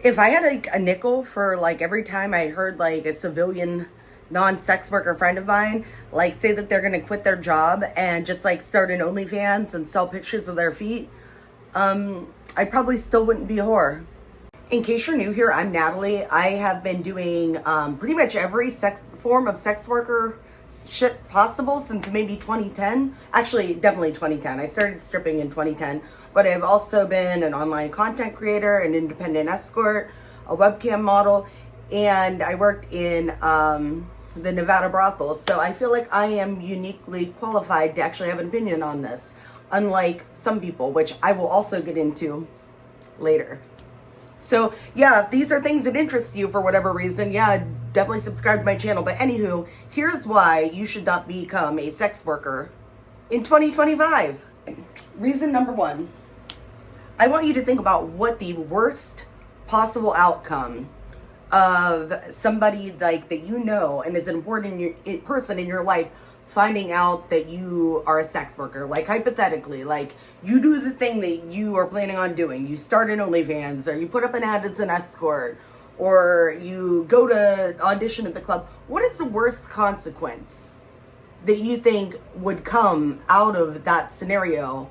If I had like a nickel for like every time I heard like a civilian non-sex worker friend of mine like say that they're gonna quit their job and just like start an OnlyFans and sell pictures of their feet, I probably still wouldn't be a whore. In case you're new here, I'm Natalie. I have been doing pretty much every form of sex worker shit possible since maybe 2010. Actually, definitely 2010. I started stripping in 2010, but I've also been an online content creator, an independent escort, a webcam model, and I worked in the Nevada brothels. So I feel like I am uniquely qualified to actually have an opinion on this, unlike some people, which I will also get into later. So yeah, if these are things that interest you for whatever reason, yeah, definitely subscribe to my channel. But anywho, here's why you should not become a sex worker in 2025. Reason number one, I want you to think about what the worst possible outcome of somebody like that you know and is an important person in your life finding out that you are a sex worker. Like hypothetically, like you do the thing that you are planning on doing. You start an OnlyFans, or you put up an ad as an escort, or you go to audition at the club. What is the worst consequence that you think would come out of that scenario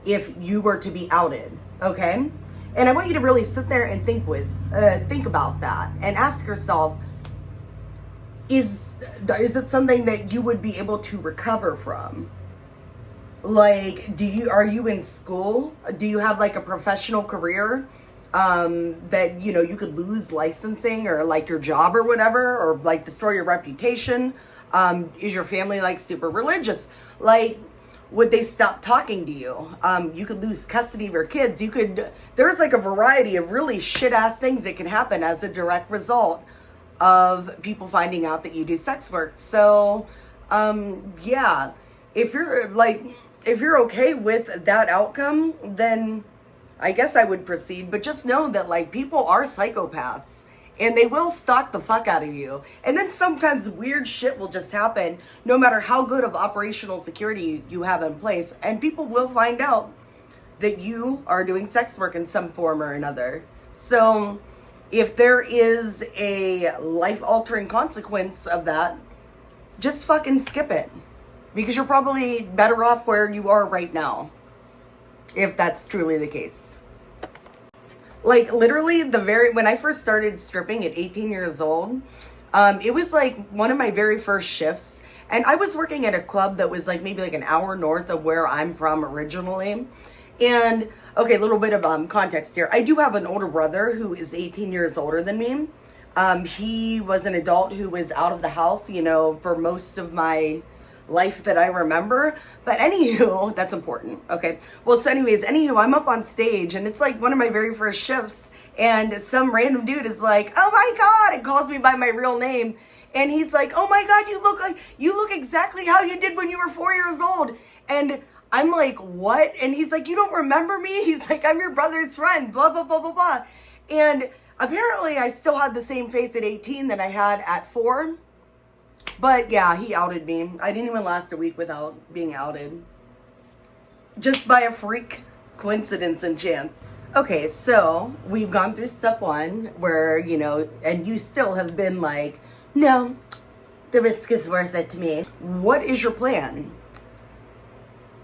if you were to be outed? Okay? And I want you to really sit there and think about that and ask yourself, is it something that you would be able to recover from? Like, are you in school? Do you have like a professional career that, you know, you could lose licensing or like your job or whatever, or like destroy your reputation? Is your family like super religious? Like, would they stop talking to you? You could lose custody of your kids. There's like a variety of really shit ass things that can happen as a direct result of people finding out that you do sex work. So, yeah, if you're okay with that outcome, then I guess I would proceed. But just know that like people are psychopaths and they will stalk the fuck out of you. And then sometimes weird shit will just happen no matter how good of operational security you have in place. And people will find out that you are doing sex work in some form or another. So if there is a life-altering consequence of that, just fucking skip it. Because you're probably better off where you are right now, if that's truly the case. Like, literally, when I first started stripping at 18 years old, it was like one of my very first shifts. And I was working at a club that was like maybe like an hour north of where I'm from originally. And okay, a little bit of context here. I do have an older brother who is 18 years older than me. He was an adult who was out of the house, you know, for most of my life that I remember. But anywho, that's important. Okay. Well, so anyways, I'm up on stage and it's like one of my very first shifts, and some random dude is like, "Oh my God," and calls me by my real name. And he's like, "Oh my God, you look exactly how you did when you were 4 years old." And I'm like, "What?" And he's like, "You don't remember me?" He's like, "I'm your brother's friend, blah, blah, blah, blah, blah." And apparently I still had the same face at 18 that I had at 4. But yeah, he outed me. I didn't even last a week without being outed. Just by a freak coincidence and chance. Okay, so we've gone through step 1 where, you know, and you still have been like, "No, the risk is worth it to me." What is your plan?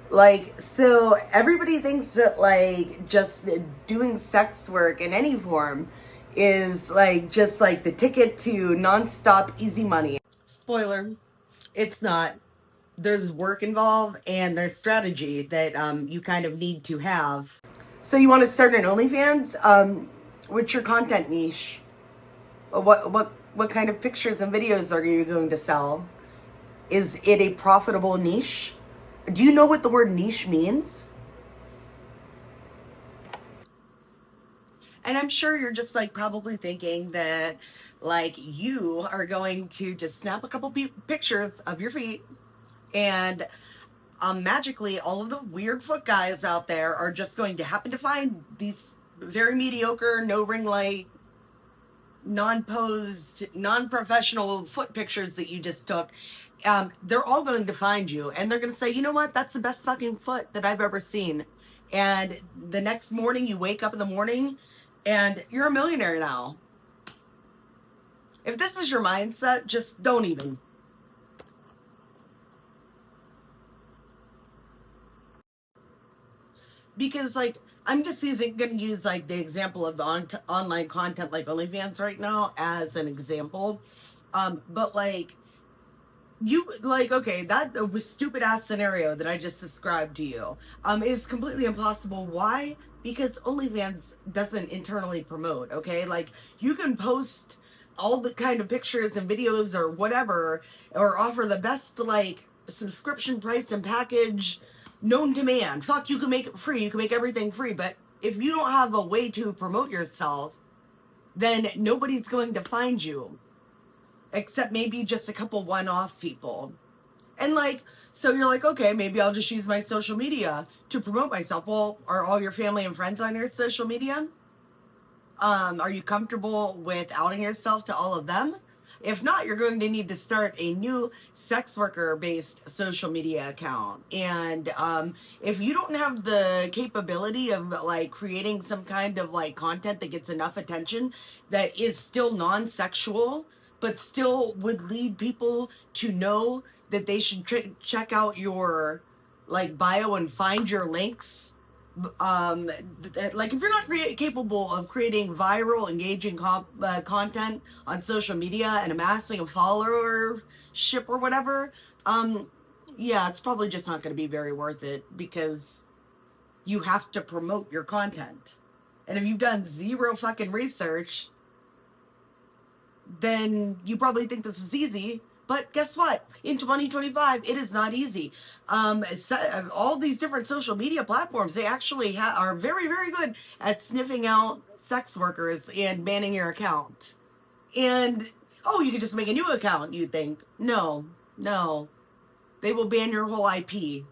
Like, so everybody thinks that like just doing sex work in any form is like just like the ticket to nonstop easy money. Spoiler, it's not. There's work involved and there's strategy that you kind of need to have. So you want to start an OnlyFans? What's your content niche? What kind of pictures and videos are you going to sell? Is it a profitable niche? Do you know what the word niche means? And I'm sure you're just like probably thinking that like you are going to just snap a couple pictures of your feet and magically all of the weird foot guys out there are just going to happen to find these very mediocre, no ring light, non-posed, non-professional foot pictures that you just took. They're all going to find you and they're going to say, "You know what? That's the best fucking foot that I've ever seen." And the next morning you wake up in the morning and you're a millionaire now. If this is your mindset, just don't even. Because like I'm just going to use like the example of the online content like OnlyFans right now as an example. But like you like okay that stupid ass scenario that I just described to you is completely impossible. Why? Because OnlyFans doesn't internally promote. Okay, like you can post all the kind of pictures and videos or whatever, or offer the best like subscription price and package known to man. Fuck, you can make it free, you can make everything free, but if you don't have a way to promote yourself, then nobody's going to find you except maybe just a couple one-off people. And like, so you're like, okay, maybe I'll just use my social media to promote myself. Well, are all your family and friends on your social media? Are you comfortable with outing yourself to all of them? If not, you're going to need to start a new sex worker based social media account. And if you don't have the capability of like creating some kind of like content that gets enough attention that is still non-sexual, but still would lead people to know that they should check out your like bio and find your links, like if you're not capable of creating viral engaging content on social media and amassing a followership or whatever, yeah, it's probably just not going to be very worth it, because you have to promote your content. And if you've done zero fucking research, then you probably think this is easy. But guess what? In 2025, it is not easy. All these different social media platforms, they actually are very, very good at sniffing out sex workers and banning your account. And, oh, you can just make a new account, you think. No. They will ban your whole IP.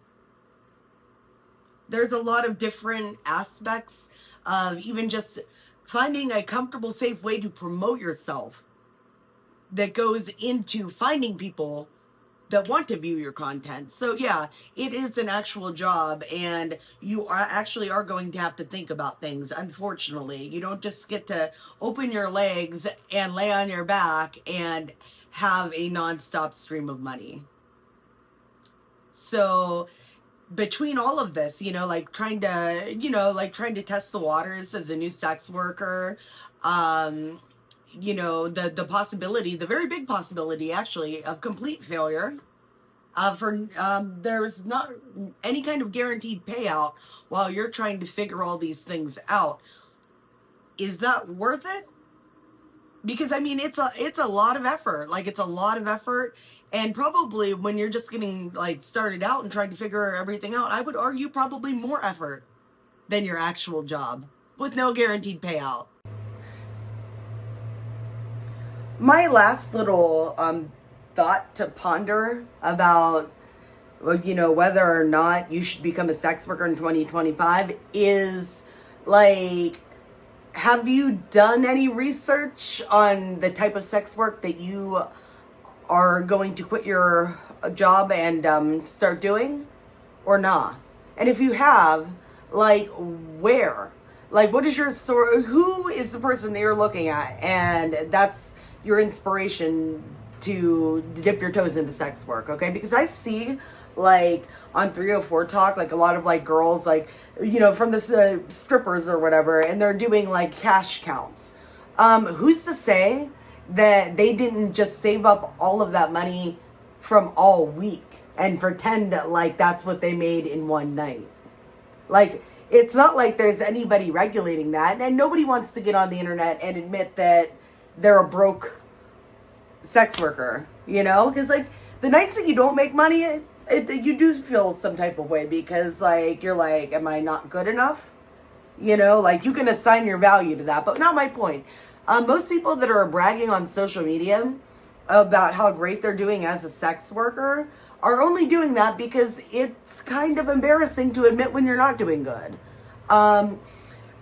There's a lot of different aspects of even just finding a comfortable, safe way to promote yourself that goes into finding people that want to view your content. So yeah, it is an actual job, and you are going to have to think about things. Unfortunately, you don't just get to open your legs and lay on your back and have a non-stop stream of money. So between all of this, like trying to test the waters as a new sex worker, the possibility, the very big possibility actually, of complete failure, there's not any kind of guaranteed payout while you're trying to figure all these things out. Is that worth it? Because I mean, it's a lot of effort. Like, it's a lot of effort. And probably when you're just getting like started out and trying to figure everything out, I would argue probably more effort than your actual job with no guaranteed payout. My last little thought to ponder about whether or not you should become a sex worker in 2025 is like, have you done any research on the type of sex work that you are going to quit your job and start doing, or not? And if you have, like, where? Like, what is your source? Who is the person that you're looking at? And that's your inspiration to dip your toes into sex work, okay? Because I see, like, on 304 Talk, like, a lot of, like, girls, like, from the strippers or whatever, and they're doing, like, cash counts. Who's to say that they didn't just save up all of that money from all week and pretend that, like, that's what they made in one night? Like, it's not like there's anybody regulating that, and nobody wants to get on the internet and admit that they're a broke sex worker, because like the nights that you don't make money, you do feel some type of way, because like you're like, am I not good enough? Like, you can assign your value to that, but not my point. Most people that are bragging on social media about how great they're doing as a sex worker are only doing that because it's kind of embarrassing to admit when you're not doing good.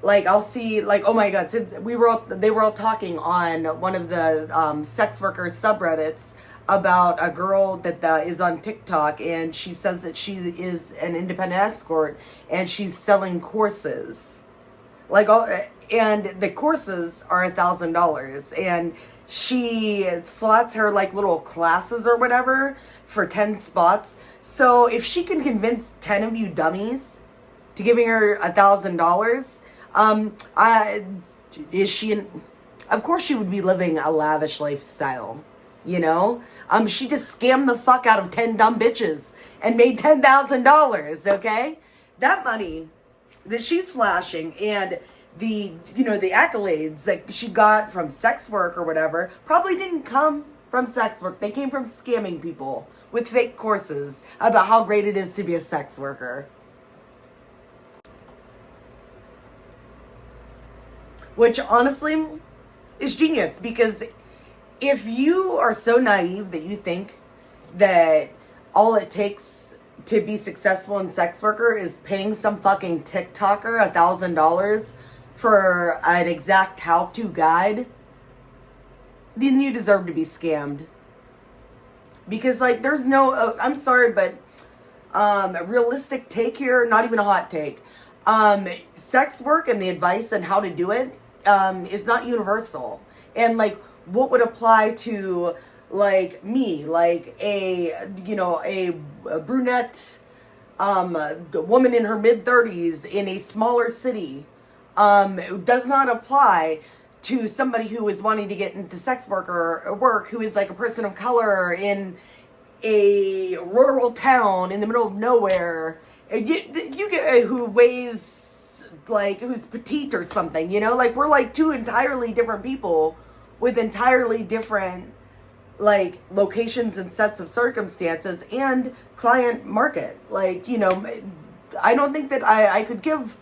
Like, I'll see, like, oh my God, so they were all talking on one of the sex worker subreddits about a girl that is on TikTok, and she says that she is an independent escort and she's selling courses. Like, and the courses are $1,000, and she slots her like little classes or whatever for 10 spots. So if she can convince 10 of you dummies to giving her $1,000, is she of course she would be living a lavish lifestyle, you know? She just scammed the fuck out of 10 dumb bitches and made $10,000, okay? That money that she's flashing and the accolades that she got from sex work or whatever probably didn't come from sex work. They came from scamming people with fake courses about how great it is to be a sex worker. Which honestly is genius, because if you are so naive that you think that all it takes to be successful in sex worker is paying some fucking TikToker $1,000 for an exact how-to guide, then you deserve to be scammed. Because like there's no, I'm sorry, but a realistic take here, not even a hot take. Sex work and the advice on how to do it is not universal. And like what would apply to like me, like a brunette woman in her mid-30s in a smaller city, does not apply to somebody who is wanting to get into sex worker work, who is like a person of color in a rural town in the middle of nowhere. You get who weighs like, who's petite or something, you know, like we're like two entirely different people with entirely different like locations and sets of circumstances and client market. Like, you know, I don't think that I could give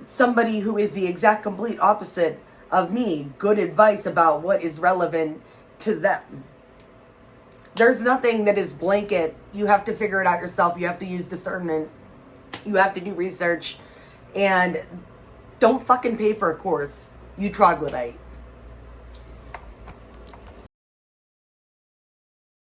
somebody who is the exact complete opposite of me good advice about what is relevant to them. There's nothing that is blanket. You have to figure it out yourself. You have to use discernment. You have to do research. And don't fucking pay for a course, you troglodyte.